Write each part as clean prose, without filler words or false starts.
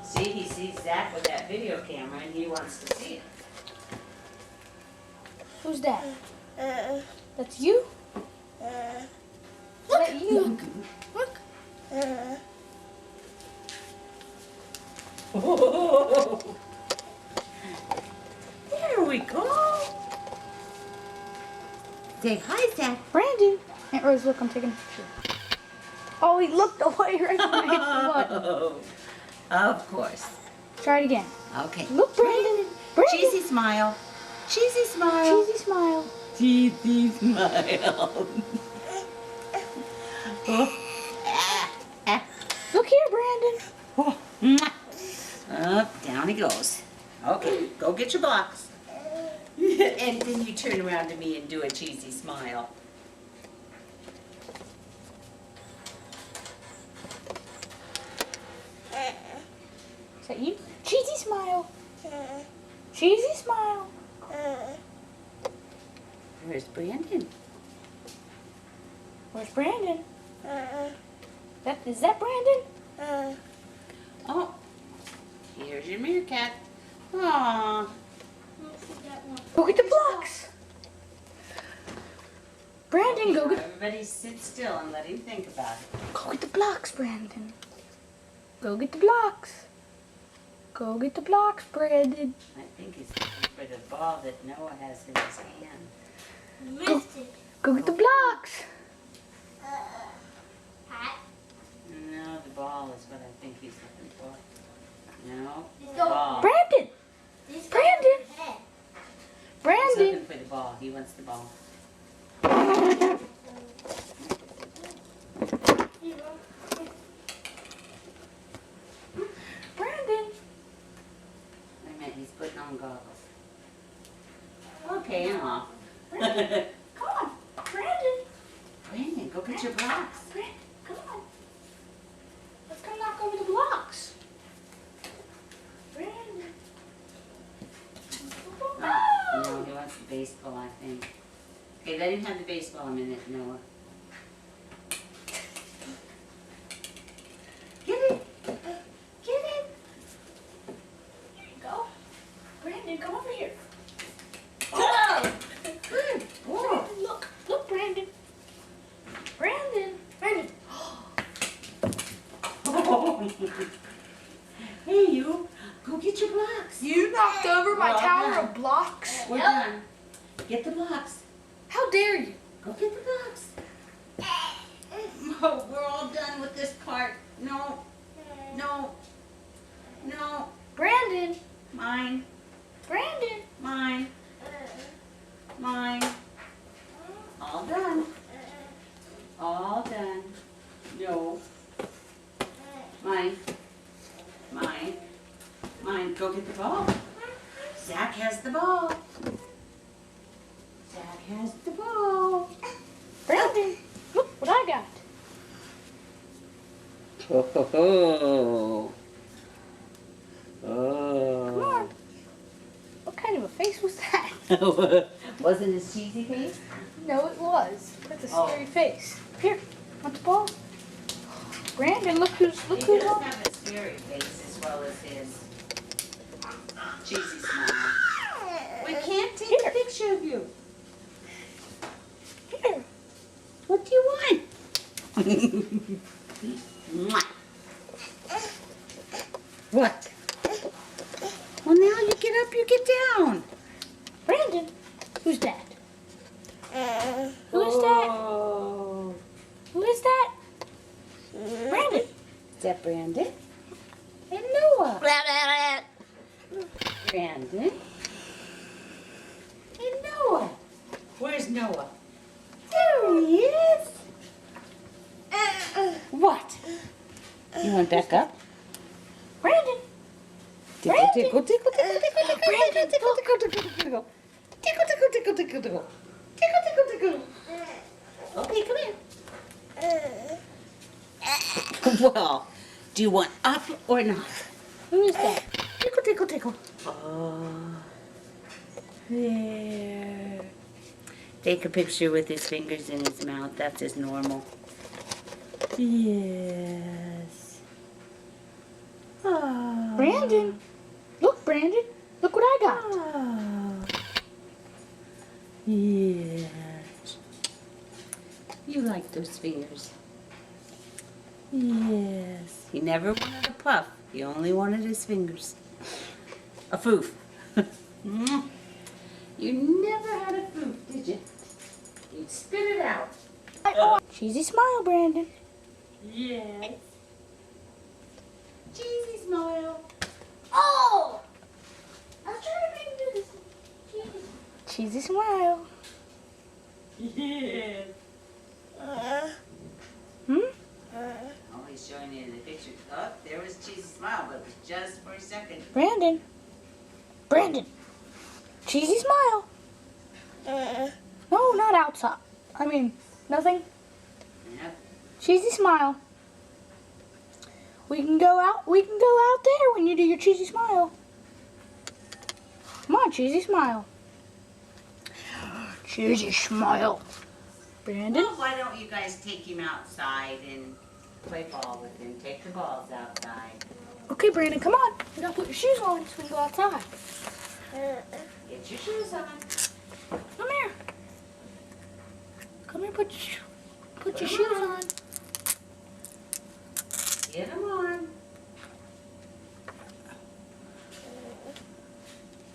See, he sees Zach with that video camera and he wants to see it. Who's that? That's you? Is that you? Look. Oh, there we go. Say hi, Zach. Brandon. Aunt Rose, look, I'm taking a picture. Oh, he looked away right from my butt. Oh, of course. Try it again. Okay. Look, Brandon. Brandon. Cheesy smile. Cheesy smile. Cheesy smile. Cheesy smile. Oh. Look here, Brandon. Oh. Mwah. Up, down he goes. Okay, go get your blocks. And then you turn around to me and do a cheesy smile. Is that you? Cheesy smile. Cheesy smile. Where's Brandon? Where's Brandon? Is that Brandon? Oh, here's your meerkat. Aww. Go get the blocks. Brandon, go get. Everybody sit still and let him think about it. Go get the blocks, Brandon. Go get the blocks. Go get the blocks, Brandon. I think he's looking for the ball that Noah has in his hand. Missed it. Go get the blocks. No, the ball is what I think he's looking for. No, go. ball. Brandon. Brandon. He's Brandon. looking for the ball. He wants the ball. Brandon. Wait a minute, he's putting on goggles. Okay, and off. Come on, Brandon. Brandon, go get your blocks. Brandon, come on. Let's go knock over the blocks. Brandon. Oh, no, he wants the baseball, I think. Okay, let him have the baseball a minute, Noah. Get it. Get it. Here you go. Brandon, come over here. Oh, good. Whoa. Brandon, look. Look, Brandon. Brandon. Brandon. Hey, you. Go get your blocks. You knocked over my We're all tower done. of blocks. We're done. Get the blocks. How dare you? Go get the blocks. Oh, we're all done with this part. No. No. No. Brandon. Mine. Brandon. Mine. Mine. All done. All done. No. Mine. Mine. Mine. Go get the ball. Zach has the ball. Zach has the ball. Brandon. Look what I got. Oh, ho, ho. Come Oh. on. What kind of a face was that? Wasn't his cheesy face? No, it was. That's a Oh. scary face. Here, want the ball? Brandon, look who's He on. doesn't have a scary face as well as his cheesy smile. We can't take Here. a picture of you. Here. What do you want? Mwah. What? Well, now you get up, you get down. Brandon, who's that? Who is that? Oh. Who is that? Brandon. Is that Brandon? And Noah. Brandon. And Noah. Where's Noah? There he is. What? You want to back up? Brandon. Tickle, Brandon. tickle, tickle, tickle, tickle, tickle, Brandon, tickle, tickle, tickle, tickle, tickle. Tickle, tickle, tickle, tickle, tickle. Tickle, tickle, tickle. Okay, come here. Well, do you want up or not? Who is that? Tickle, tickle, tickle. Oh. There. Take a picture with his fingers in his mouth. That's his normal. Yes. Oh. Brandon. Look, Brandon. Look what I got. Oh. Yes. You like those fingers. Yes. He never wanted a puff. He only wanted his fingers. A foof. You never had a foof, did you? You'd spit it out. Cheesy smile, Brandon. Yes. Cheesy smile. Oh! I was trying to make him do this. Cheesy smile. Yes. Hmm? Oh, he's showing you the picture. Oh, there was cheesy smile, but it was just for a second. Brandon. Brandon. Cheesy smile. No, not outside. I mean, nothing. Yep. Cheesy smile. We can go out there when you do your cheesy smile. Come on, cheesy smile. Cheesy smile. Brandon? Well, why don't you guys take him outside and play ball with him? Take the balls outside. Okay, Brandon, come on. You gotta put your shoes on so we can go outside. Get your shoes on. Come here. Come here, put your shoes on. Get them on.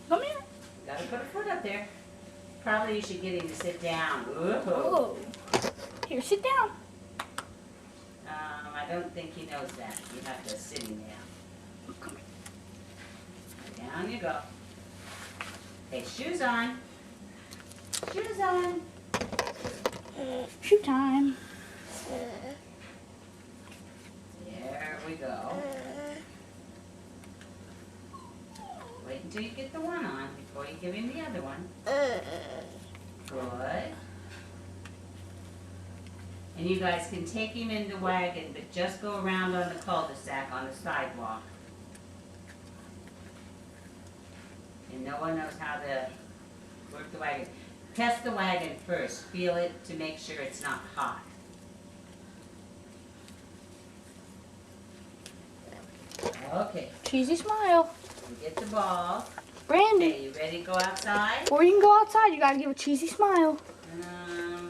Come here. Gotta put a foot up there. Probably you should get him to sit down. Whoa. Oh. Here, sit down. I don't think he knows that. You have to sit him down. Come here. Down you go. Okay, shoes on. Shoes on. Shoe time. There we go. Wait until you get the one on before you give him the other one. Good. And you guys can take him in the wagon, but just go around on the cul-de-sac on the sidewalk. And no one knows how to work the wagon. Test the wagon first. Feel it to make sure it's not hot. Okay, Cheesy smile. you get the ball. Brandon. Okay, you ready to go outside? Before you can go outside, you gotta give a cheesy smile.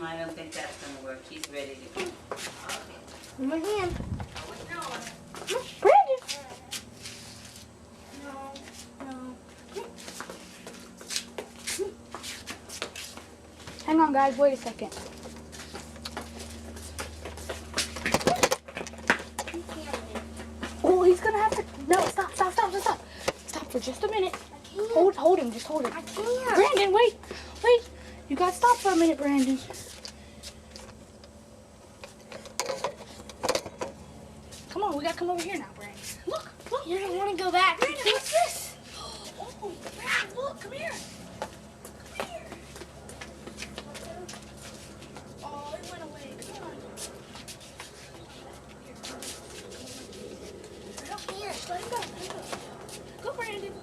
I don't think that's gonna work. He's ready to go. Okay. In my hand. Oh, wait, no. Brandon. Hang on, guys. Wait a second. Oh, he's gonna have to. No, stop. Stop for just a minute. I can't. Hold him. Just hold him. I can't. Brandon, wait. You gotta stop for a minute, Brandon. Come on, we gotta come over here now, Brandon. Look. You don't want to go back. Brandon, what's this? Oh, Brandon, look. Come here. Come here. Oh, it went away. Come on. Here, let him go. Go, Brandon.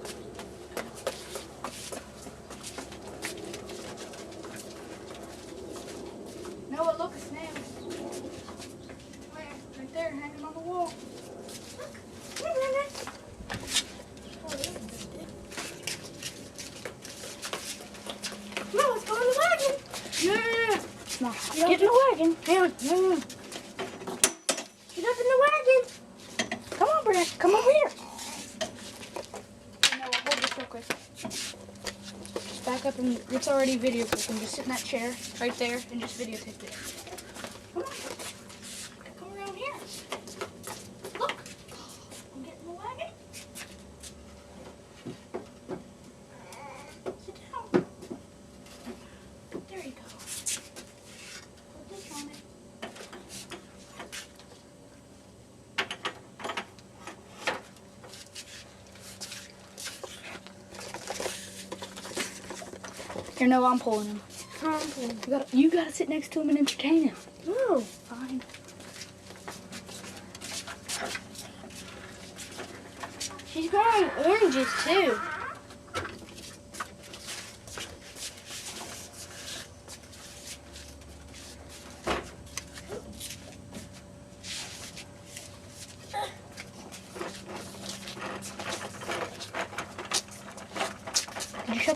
Noah, look, a snail. Where? Right there, hanging on the wall. Look. Come here, Brandon. Come on, let's go in the wagon. Yeah. Come on, get in the wagon. Yeah. Get up in the wagon. Come on, Brandon. Come over here. Noah, hold this real quick. Just back up and it's already video clipping. Just sit in that chair right there and just videotape it. Come on. Come around here. Look. I'm getting the wagon. Sit down. There you go. Put this on it. Here, no, I'm pulling him. You gotta sit next to him and entertain him. No. Fine. She's growing oranges too.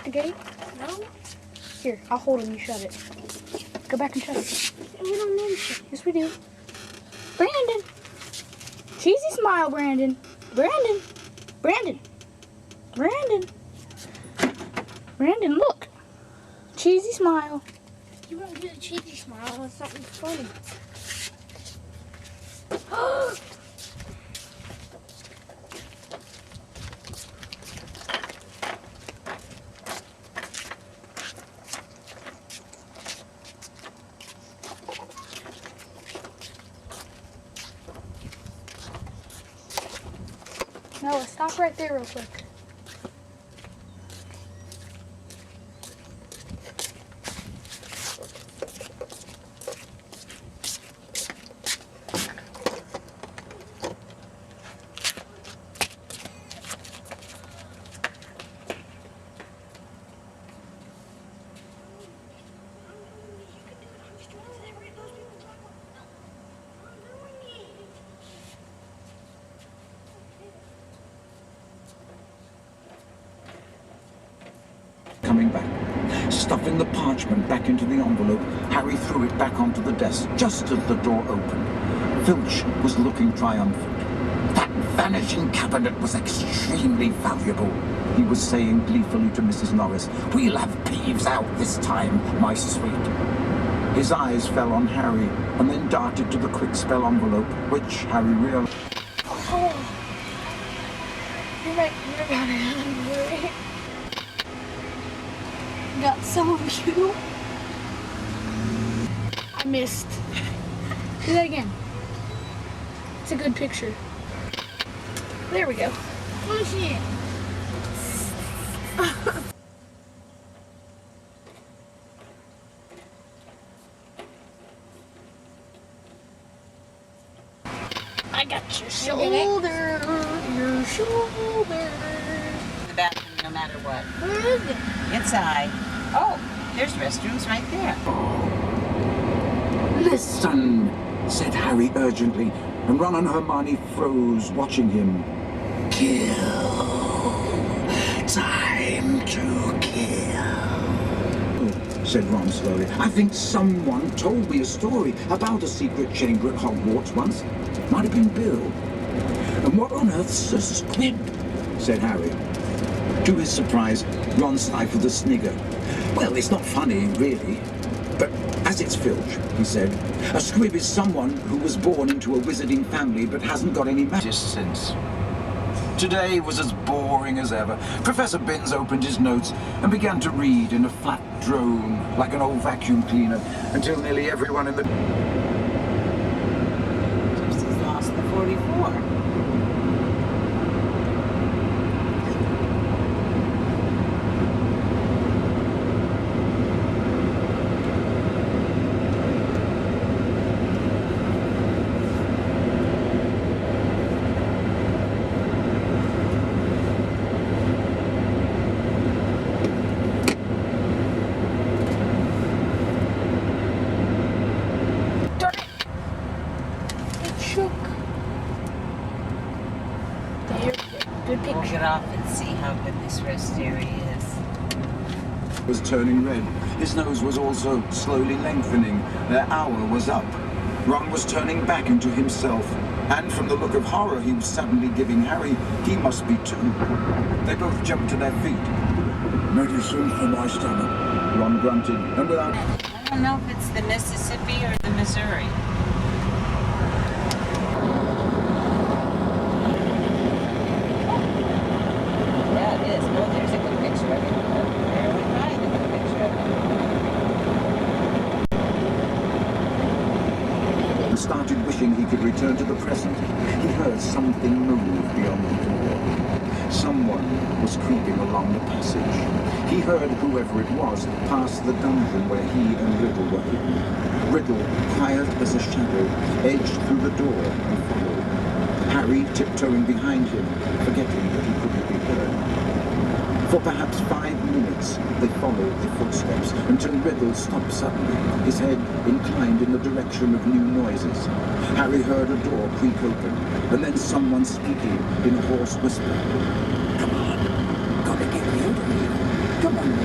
the gate? No, Here, I'll hold him. You shut it. Go back and shut it. we don't need to. Yes, we do. Brandon. Cheesy smile, Brandon. Brandon. Brandon. Brandon. Brandon, look. Cheesy smile. You won't do a cheesy smile with something funny. Noah, stop right there real quick. Coming back. Stuffing the parchment back into the envelope, Harry threw it back onto the desk just as the door opened. Filch was looking triumphant. That vanishing cabinet was extremely valuable, he was saying gleefully to Mrs. Norris. We'll have Peeves out this time, my sweet. His eyes fell on Harry and then darted to the quick spell envelope, which Harry realized. Oh. You're about angry. Got some of you. I missed. Do that again. It's a good picture. There we go. Let me see it. I got your did it. shoulder. Your shoulder. The bathroom, no matter what. Where is it? Inside. Oh, there's restrooms right there. Listen, said Harry urgently, and Ron and Hermione froze, watching him. Kill. Time to kill, said Ron slowly. I think someone told me a story about a secret chamber at Hogwarts once. Might have been Bill. And what on earth's a squib? Said Harry. To his surprise, Ron stifled a snigger. Well, it's not funny, really. But as it's Filch, he said, a squib is someone who was born into a wizarding family but hasn't got any magic sense. Today was as boring as ever. Professor Binns opened his notes and began to read in a flat drone, like an old vacuum cleaner, until nearly everyone in the... Gypsy's lost the 44. Darn it. It shook. There we go. Good We'll picture. get off and see how good this rest area is. was turning red. His nose was also slowly lengthening. Their hour was up. Ron was turning back into himself, and from the look of horror he was suddenly giving Harry, he must be too. They both jumped to their feet. Medicine for my stomach, Ron grunted, and without... I don't know if it's the Mississippi or the Missouri. Yeah, it is. Oh, there's a good picture of it. There we find a good picture of it. and started wishing he could return to the present. He heard something move beyond the door. Someone was creeping along the passage. He heard whoever it was pass the dungeon where he and Riddle were hidden. Riddle, quiet as a shadow, edged through the door and followed. Harry tiptoeing behind him, forgetting that he couldn't be heard. For perhaps 5 minutes, they followed the footsteps until Riddle stopped suddenly, his head inclined in the direction of new noises. Harry heard a door creak open, and then someone speaking in a hoarse whisper. Come on, gotta get me out of here. Come on,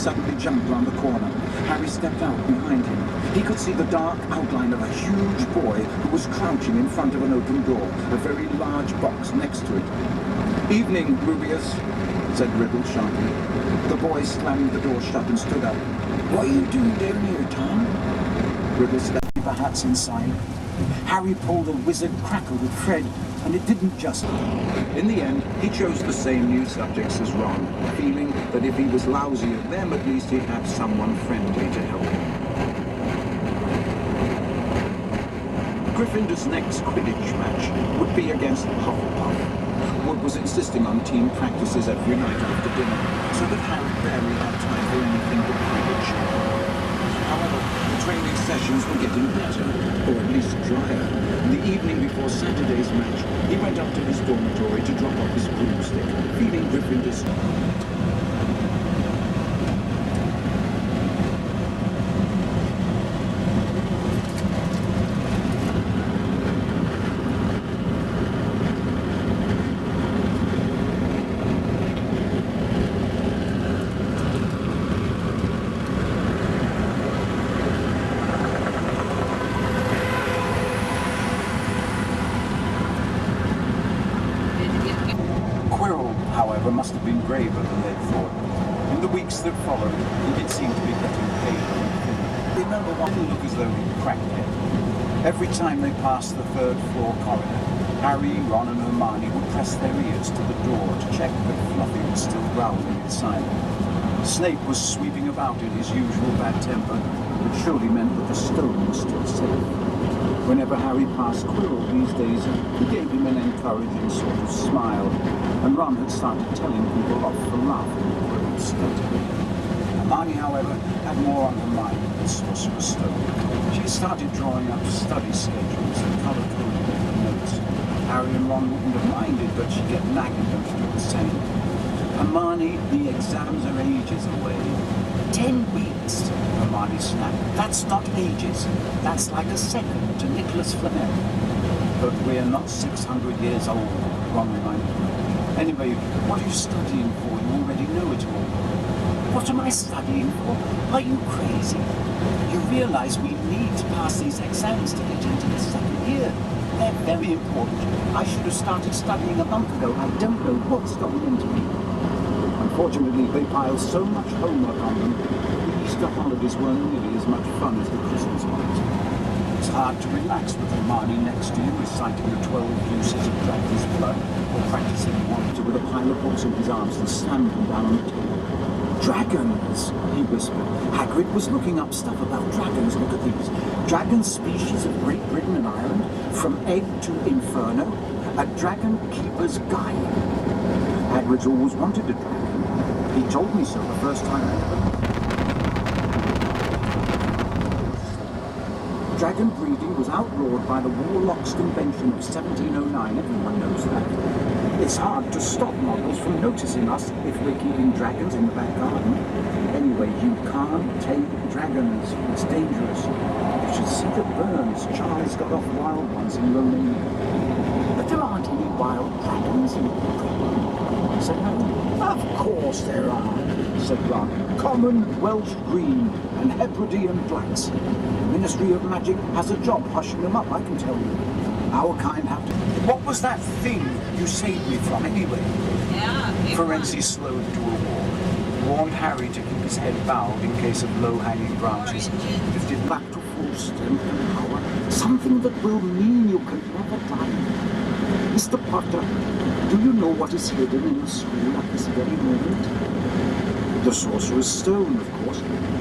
suddenly jumped round the corner. Harry stepped out behind him. He could see the dark outline of a huge boy who was crouching in front of an open door, a very large box next to it. "Evening, Rubeus," said Ribble sharply. The boy slammed the door shut and stood up. "What are you doing down here, Tom?" Ribble stepped the hats inside. Harry pulled a wizard cracker with Fred, and it didn't just. In the end, he chose the same new subjects as Ron, feeling that if he was lousy at them, at least he'd have someone friendly to help him. Gryffindor's next Quidditch match would be against Hufflepuff. Wood was insisting on team practices every night after dinner, so that Harry barely had time for anything but Quidditch. However, the training sessions were getting better, or at least drier. The evening before Saturday's match, he went up to his dormitory to drop off his broomstick, feeling Gryffindor's. Quirrell, however, must have been braver than they'd thought. In the weeks that followed, he did seem to be getting paler and thinner. Remember, one didn't look as though he'd cracked it. Every time they passed the third-floor corridor, Harry, Ron and Hermione would press their ears to the door to check that Fluffy was still growling inside. Snape was sweeping about in his usual bad temper, which surely meant that the stone was still safe. Whenever Harry passed Quirrell these days, he gave him an encouraging sort of smile, and Ron had started telling people off for laughing at Quirrell's stutter. Hermione, however, had more on her mind than the Sorcerer's Stone. She had started drawing up study schedules and colour-coding her notes. Harry and Ron wouldn't have minded, but she kept nagging them to do the same. "Hermione, the exams are ages away." 10 weeks, Hermione snapped. "That's not ages. That's like a second to Nicholas Flamel." "But we're not 600 years old," Ron reminded her. "Anyway, what are you studying for? You already know it all." "What am I studying for? Are you crazy? You realize we need to pass these exams to get into the second year. They're very important. I should have started studying a month ago. I don't know what's gotten into me." Unfortunately, they piled so much homework on them, the Easter holidays weren't nearly as much fun as the Christmas ones. It's hard to relax with Hermione next to you, reciting the 12 uses of Dragon's blood, or practicing you wanted to with a pile of books in his arms and slammed them down on the table. "Dragons," he whispered. "Hagrid was looking up stuff about dragons. Look at these. Dragon species of Great Britain and Ireland, from egg to inferno, a dragon keeper's guide. Hagrid's always wanted a dragon. He told me so the first time I ever met him. Dragon breeding was outlawed by the Warlocks Convention of 1709. Everyone knows that. It's hard to stop models from noticing us if we're keeping dragons in the back garden. Anyway, you can't take dragons. It's dangerous. You should see the burns Charles got off wild ones in Romania. But there aren't any wild dragons in Britain," said Harry. "Of course there are," said Ron. "Common, Welsh green, and Hebridean blacks. The Ministry of Magic has a job hushing them up, I can tell you. Our kind have to..." "What was that thing you saved me from, anyway?" Yeah. Ferenzi slowed to a walk, warned Harry to keep his head bowed in case of low-hanging branches, lifted back to full strength and power, something that will mean you can never die. "Mr. Potter, do you know what is hidden in the school at this very moment?" "The Sorcerer's Stone, of course.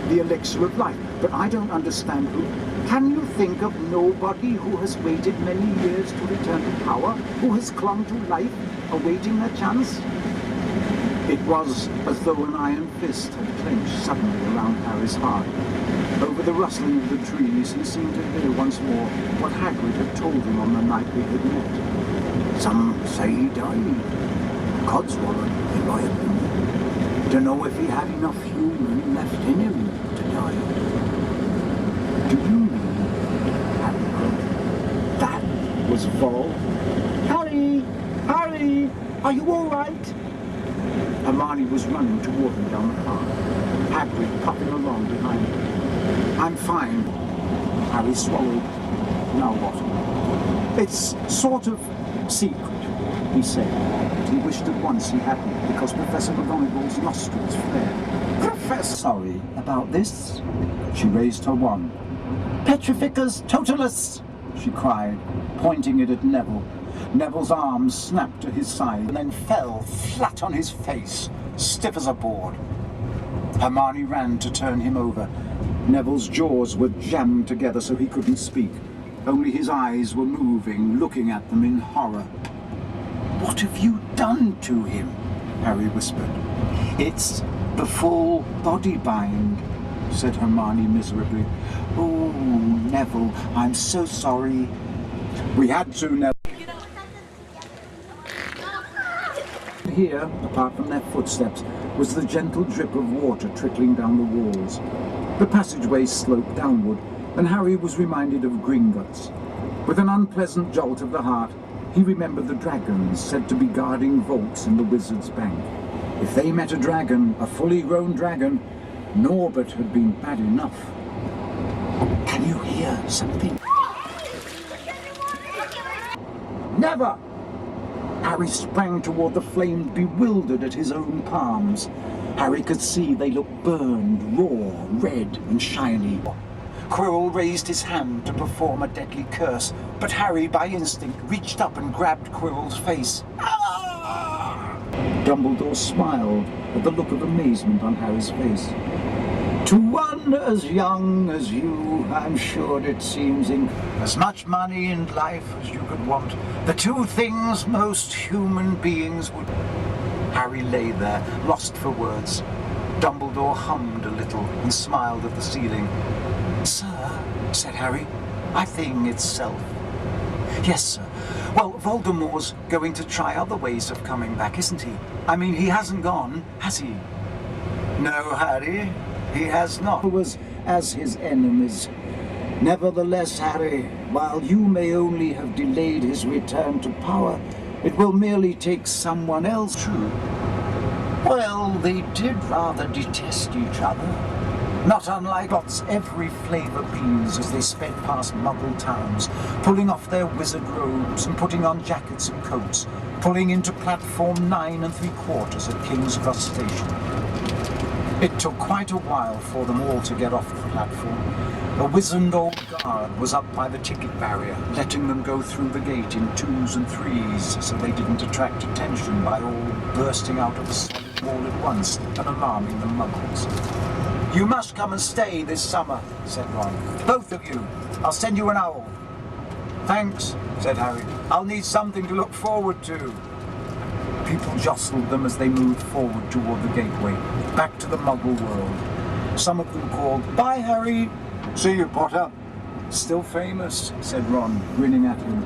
The elixir of life. But I don't understand who... Can you think of nobody who has waited many years to return to power, who has clung to life, awaiting their chance?" It was as though an iron fist had clenched suddenly around Harry's heart. Over the rustling of the trees, he seemed to hear once more what Hagrid had told him on the night we had met. "Some say he died. Codswallop, in my opinion. Dunno if he had enough human left in him to die." "Do you mean," Harry croaked, "that was Vol?" "Harry! Harry! Are you all right?" Hermione Harry was running toward them down the path, Hagrid puffing along behind him. I'm fine. Harry swallowed. Now what? It's sort of secret, he said. He wished at once he hadn't, because Professor McGonagall's nostrils flared. Professor, sorry about this. She raised her wand. Petrificus totalus, she cried, pointing it at Neville. Neville's arms snapped to his side and then fell flat on his face, stiff as a board. Hermione ran to turn him over. Neville's jaws were jammed together so he couldn't speak. Only his eyes were moving, looking at them in horror. What have you done to him? Harry whispered. It's the full body bind, said Hermione miserably. Oh, Neville, I'm so sorry. We had to, Neville. Here, apart from their footsteps, was the gentle drip of water trickling down the walls. The passageway sloped downward, and Harry was reminded of Gringotts. With an unpleasant jolt of the heart, he remembered the dragons said to be guarding vaults in the Wizard's Bank. If they met a dragon, a fully grown dragon, Norbert had been bad enough. Can you hear something? Never! Harry sprang toward the flame, bewildered at his own palms. Harry could see they looked burned, raw, red and shiny. Quirrell raised his hand to perform a deadly curse, but Harry, by instinct, reached up and grabbed Quirrell's face. Ah! Dumbledore smiled at the look of amazement on Harry's face. To one as young as you, I'm sure it seems as much money and life as you could want. The two things most human beings would... Harry lay there, lost for words. Dumbledore hummed a little and smiled at the ceiling. Sir, said Harry, I think itself. Yes, sir. Well, Voldemort's going to try other ways of coming back, isn't he? I mean, he hasn't gone, has he? No, Harry, he has not. It was as his enemies. Nevertheless, Harry, while you may only have delayed his return to power, it will merely take someone else. True. Well, they did rather detest each other. Not unlike lots every flavour beans as they sped past Muggle towns, pulling off their wizard robes and putting on jackets and coats, pulling into platform 9 3/4 at King's Cross Station. It took quite a while for them all to get off the platform. A wizened old guard was up by the ticket barrier, letting them go through the gate in 2s and 3s so they didn't attract attention by all bursting out of the solid wall at once and alarming the Muggles. You must come and stay this summer, said Ron. Both of you. I'll send you an owl. Thanks, said Harry. I'll need something to look forward to. People jostled them as they moved forward toward the gateway, back to the Muggle world. Some of them called, Bye, Harry. See you, Potter. Still famous, said Ron, grinning at him.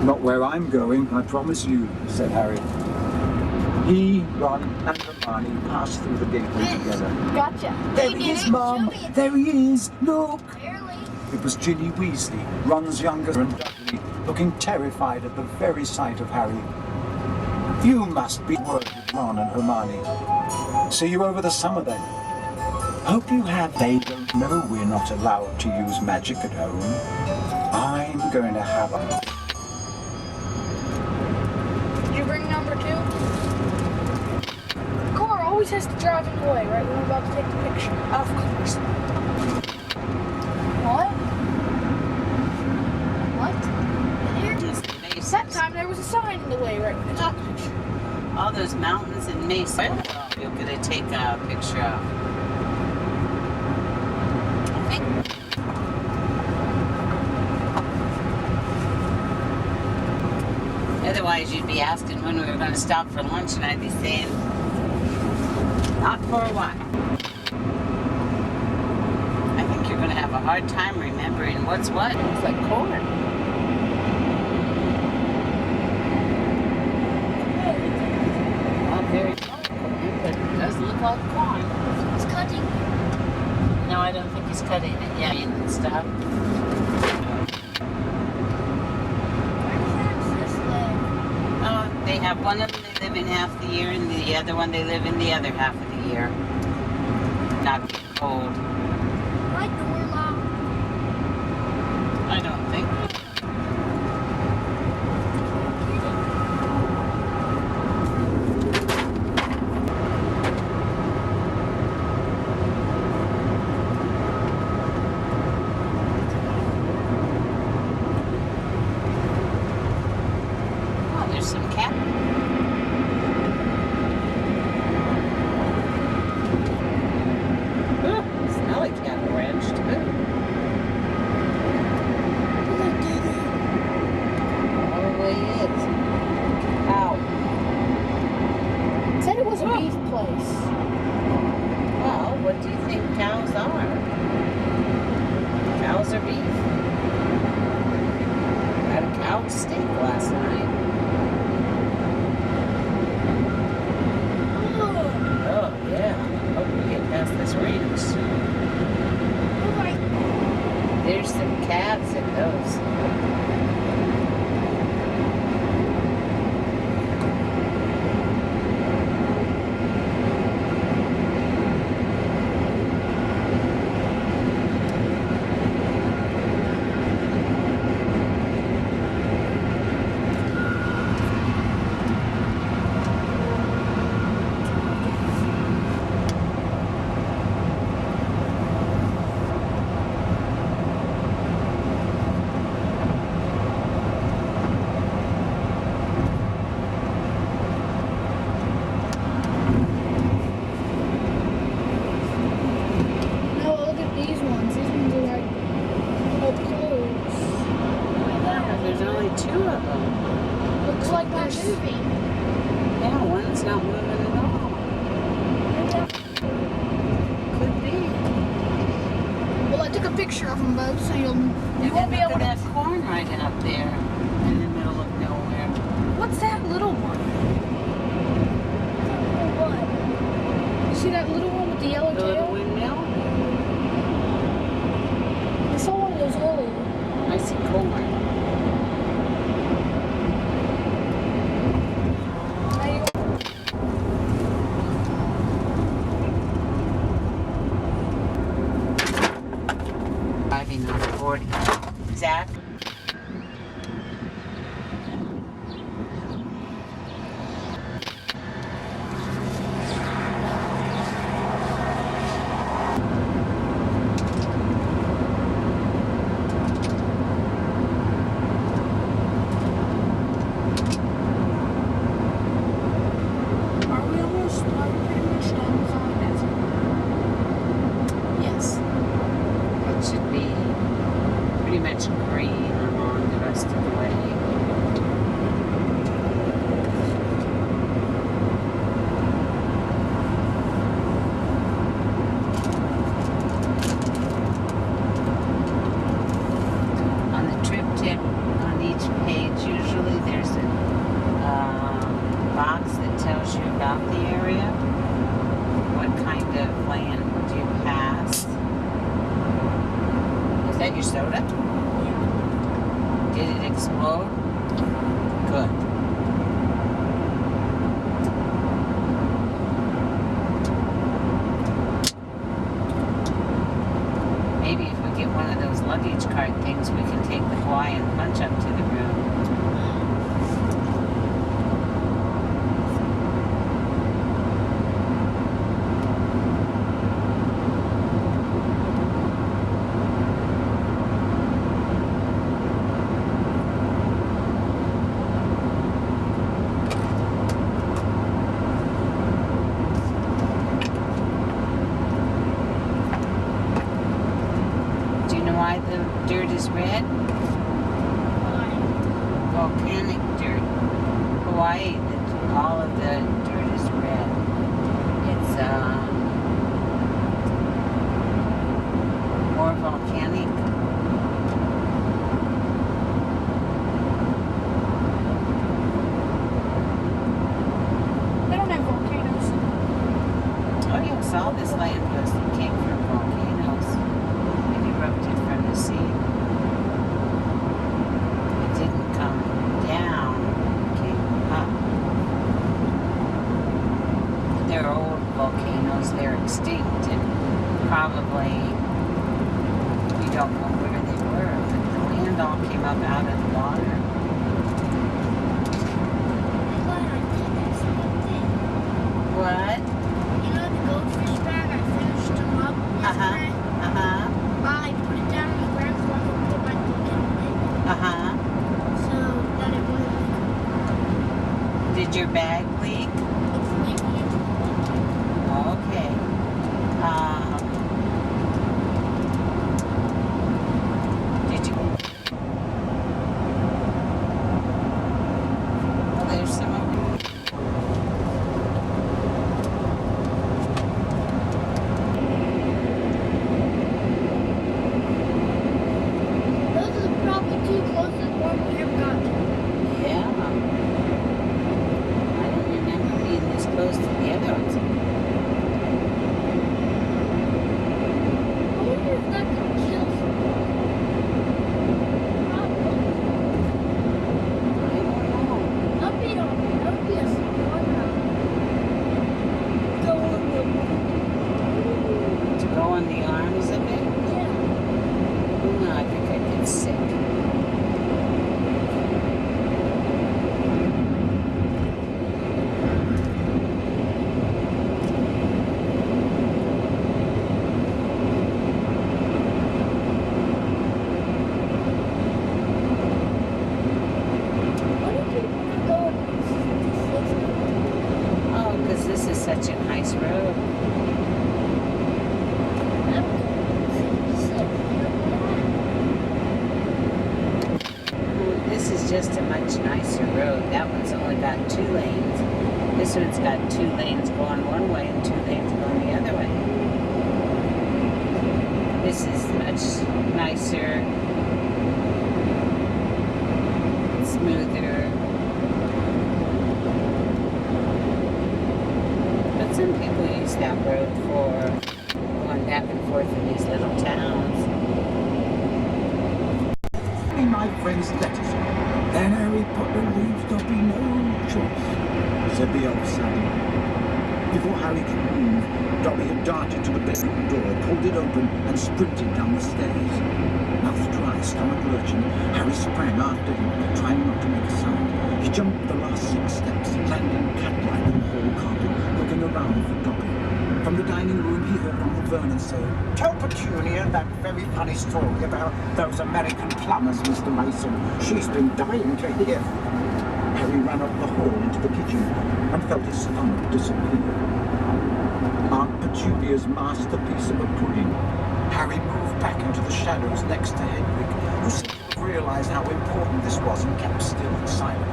Not where I'm going, I promise you, said Harry. He, Ron, and Hermione passed through the gateway together. Gotcha. There he is, Mum! There he is! Look! Barely. It was Ginny Weasley, Ron's younger and Dudley, looking terrified at the very sight of Harry. You must be worried with Ron and Hermione. See you over the summer then. Hope you have. They don't know we're not allowed to use magic at home. I'm going to have a... Did you bring number 2? Car always has to drive in the way, right? When we're about to take the picture. Of course. What? What? That time there was a sign in the way, right? When we took the picture. All those mountains and Mesa. You're gonna take a picture of. I think. Otherwise, you'd be asking when we were going to stop for lunch, and I'd be saying, not for a while. I think you're going to have a hard time remembering what's what. It's like corn. Not very corn, but it does look like corn. It's cutting. No, I don't think he's cutting it. Yeah, and stuff. This way. They have have one of them they live in half the year, and the other one they live in the other half of the year. Not get cold. My door locked. I don't think. Oh, there's some cat. Ooh, smelly cattle ranch too. Probably is. Ow. It said it was a beef place. Well, what do you think cows are? Cows are beef. I had a cow steak last night. Oh, yeah. Hope we get past this ranch. There's some calves in those. No, look at these ones. These ones are like up close. Yeah, there's only two of them. Looks like Not there's. moving. Yeah, one's not moving at all. Could be. Well, I took a picture of them both, so you And won't then be look able at to. that corn right out there in the middle of nowhere. What's that little one? What? You see that little one with the yellow The little tail? windmill? I saw one of those earlier. I see corn. Driving on 40. Zach? Are we pretty much done with all the desert? Yes. It should be pretty much green along the rest of the way. On the trip tip on each page, usually there's a box that tells you about the area, what kind of land you pass. Is that your soda? Did it explode? Good. Maybe if we get one of those luggage cart things, we can take the Hawaiian punch up to the room. Do you know why the dirt is red? Volcanic dirt. Hawaii, all of the dirt is red. It's more volcanic. They don't have volcanoes. Oh yes, all this land came from volcanoes. It erupted from the sea. It didn't come down, it came up. don't know where they were, but the land all came up out of the water. What? You know the goldfish bag? I finished them up yesterday. I put it down on the ground so I could put my book in it. So that it wouldn't Did your bag leak? it's leaking. Okay. Did you? Oh, there's some over. Those are probably two closest ones we ever got to. Yeah. I don't remember being this close to the other ones. I wonder if that could kill someone. Probably. I don't know. That'd be a fun ride. Go on the To go on the arms of it? yeah. No, I think I'd get sick. Why do people go on Oh, because this is such a nice road. This is just a much nicer road. That one's only got 2 lanes. This one's got 2 lanes going one way and 2 lanes going the other way. This is much nicer, smoother. But some people use that road for going back and forth in these little towns. My friends let us. Then Harry Potter leaves Dobby no choice, said the elf sadly. Before Harry could move, Dobby had darted to the bedroom door, pulled it open, and sprinted down the stairs. Mouth dry, stomach lurching, Harry sprang after him, trying not to make a sound. He jumped the last 6 steps, landing cat-like on the hall carpet, looking around for Dobby. From the dining room, he heard Uncle Vernon say, "Tell Petunia that very funny story about those American plumbers, Mr. Mason. She's been dying to hear." Harry ran up the hall into the kitchen and felt his stomach disappear. Aunt Petunia's masterpiece of a pudding. Harry moved back into the shadows next to Hedwig, who seemed to have realized how important this was and kept still and silent.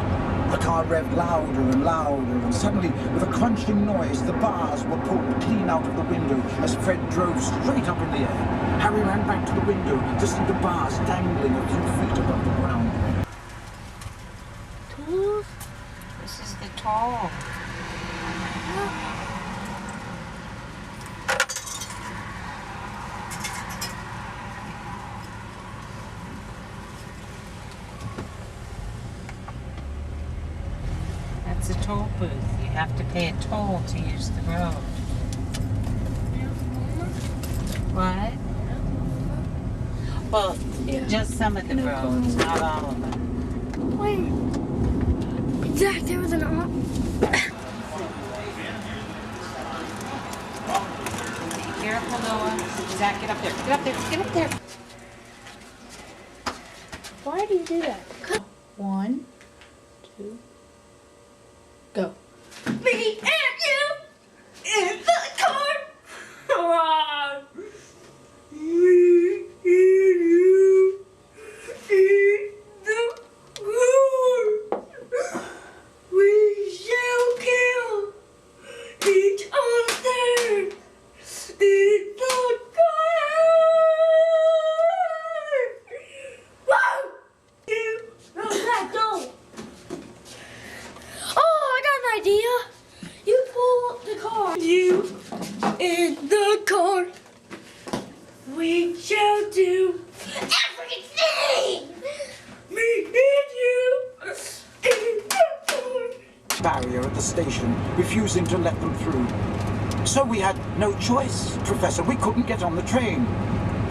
The car revved louder and louder, and suddenly, with a crunching noise, the bars were pulled clean out of the window as Fred drove straight up in the air. Harry ran back to the window to see the bars dangling a few feet above the ground. Tools? This is the toll. That's a toll booth. You have to pay a toll to use the road. What? Well, just some of the roads, not all of them. Wait. Zach, there was an Careful, Noah. Zach, get up there. Get up there. Get up there. Why do you do that? 1, 2, go. Me and you in the car. Me and you in the car. We shall kill each other in the car. Whoa! You from that door. Oh, I got an idea. You pull up the car. You in the car. We shall do everything. Me and you in the car. Barrier at the station, refusing to let them through. So we had no choice, Professor. We couldn't get on the train.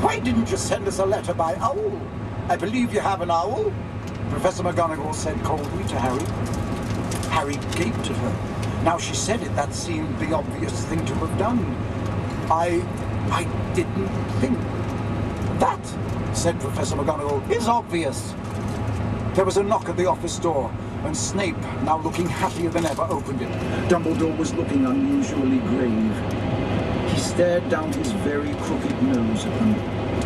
Why didn't you send us a letter by owl? I believe you have an owl, Professor McGonagall said coldly to Harry. Harry gaped at her. Now she said it, that seemed the obvious thing to have done. I didn't think. That, said Professor McGonagall, is obvious. There was a knock at the office door, and Snape, now looking happier than ever, opened it. Dumbledore was looking unusually grave. He stared down his very crooked nose at them,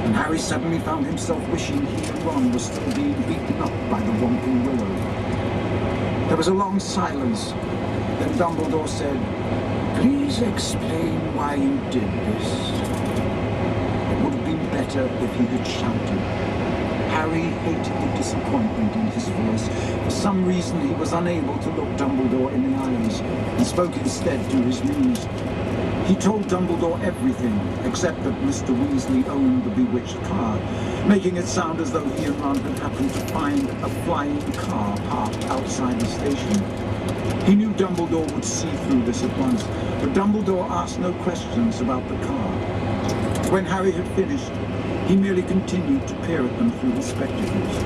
and Harry suddenly found himself wishing he and Ron were still being beaten up by the Whomping Willow. There was a long silence. Then Dumbledore said, "Please explain why you did this." It would have been better if he had shouted. Harry hated the disappointment in his voice. For some reason, he was unable to look Dumbledore in the eyes, and spoke instead to his muse. He told Dumbledore everything, except that Mr. Weasley owned the bewitched car, making it sound as though he and Ron had happened to find a flying car parked outside the station. He knew Dumbledore would see through this at once, but Dumbledore asked no questions about the car. When Harry had finished, he merely continued to peer at them through his spectacles.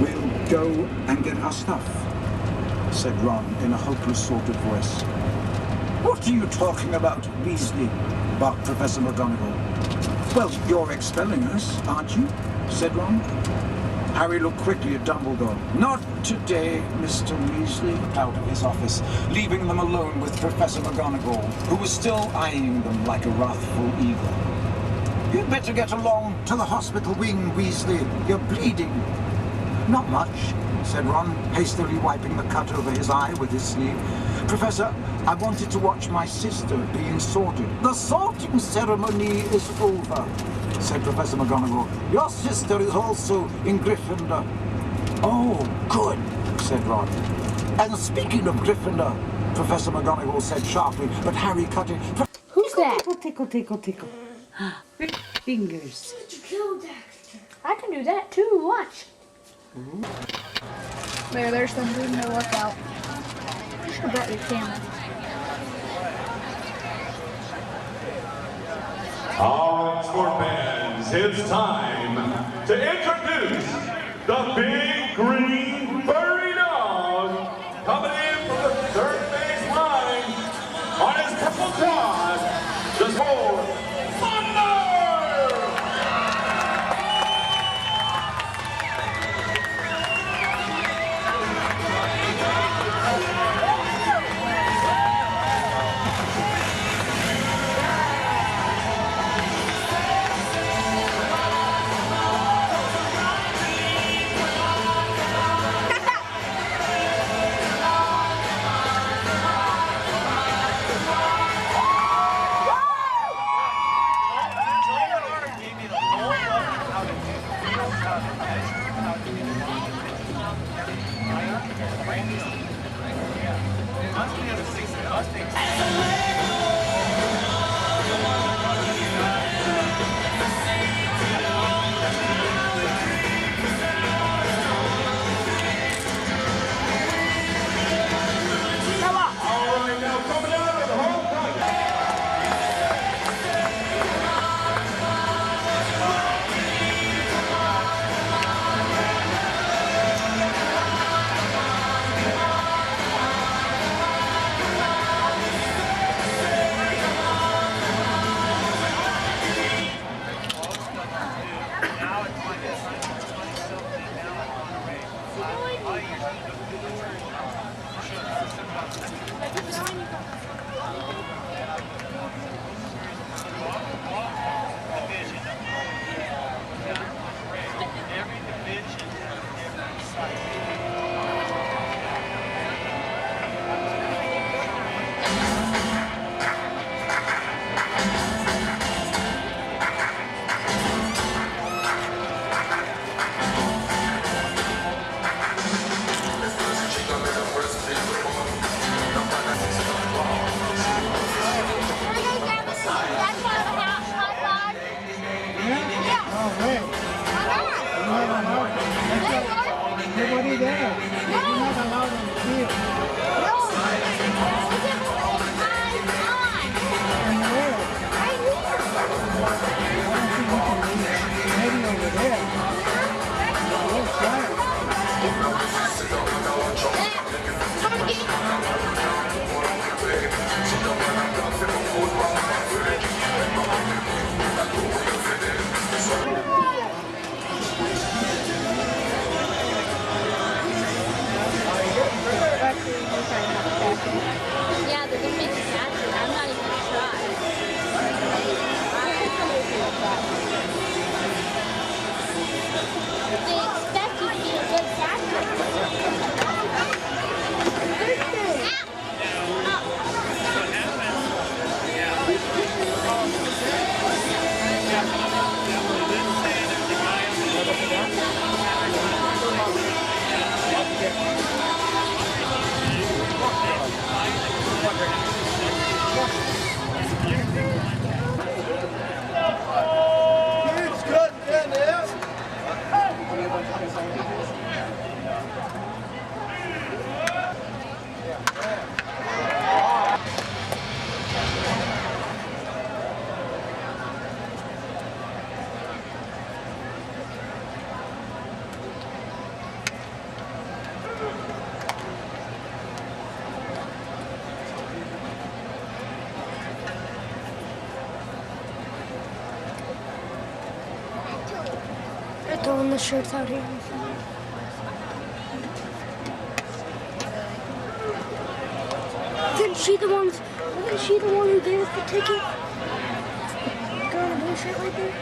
"We'll go and get our stuff," said Ron in a hopeless sort of voice. "What are you talking about, Weasley?" barked Professor McGonagall. "Well, you're expelling us, aren't you?" said Ron. Harry looked quickly at Dumbledore. "Not today, Mr. Weasley," out of his office, leaving them alone with Professor McGonagall, who was still eyeing them like a wrathful eagle. "You'd better get along to the hospital wing, Weasley. You're bleeding." "Not much," said Ron, hastily wiping the cut over his eye with his sleeve. "Professor, I wanted to watch my sister being sorted." "The sorting ceremony is over," said Professor McGonagall. "Your sister is also in Gryffindor." "Oh, good," said Ron. "And speaking of Gryffindor," Professor McGonagall said sharply, but Harry cut in. Who's that? Tickle, tickle, tickle, tickle. Rip fingers. I can do that too. Watch. There's them doing their workout. You should have brought your camera. All right, sport fans, it's time to introduce the big green furry dog coming in from the third base line on his triple quad, the score, Thunder! Nobody there. You're not allowed in the field. And where? throwing the shirts out here. Wasn't she the one who gave us the ticket? The girl in the blue shirt right there?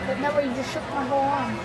But that way you just shook my whole arm.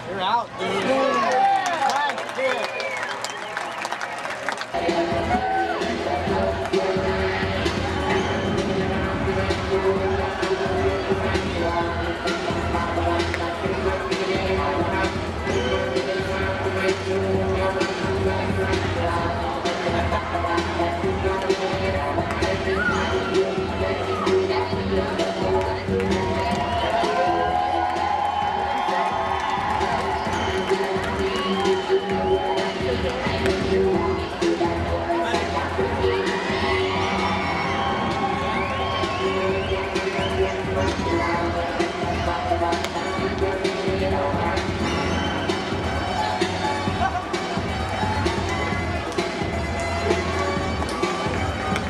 You're out, dude. Nice, dude.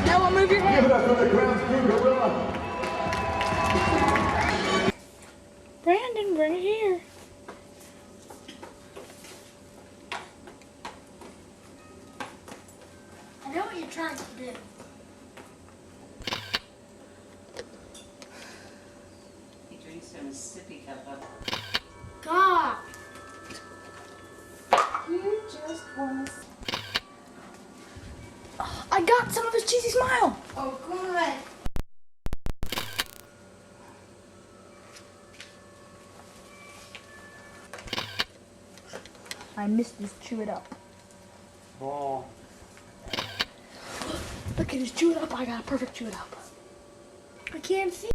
Now move your head. Give it up for the ground crew gorilla. Brandon, bring it here. I know what you're trying to do. He drinks from a sippy cup of. God. You just want to... I got some of his cheesy smile. Oh, good. I missed this chew it up. Ball. Look at his chew it up. I got a perfect chew it up. I can't see.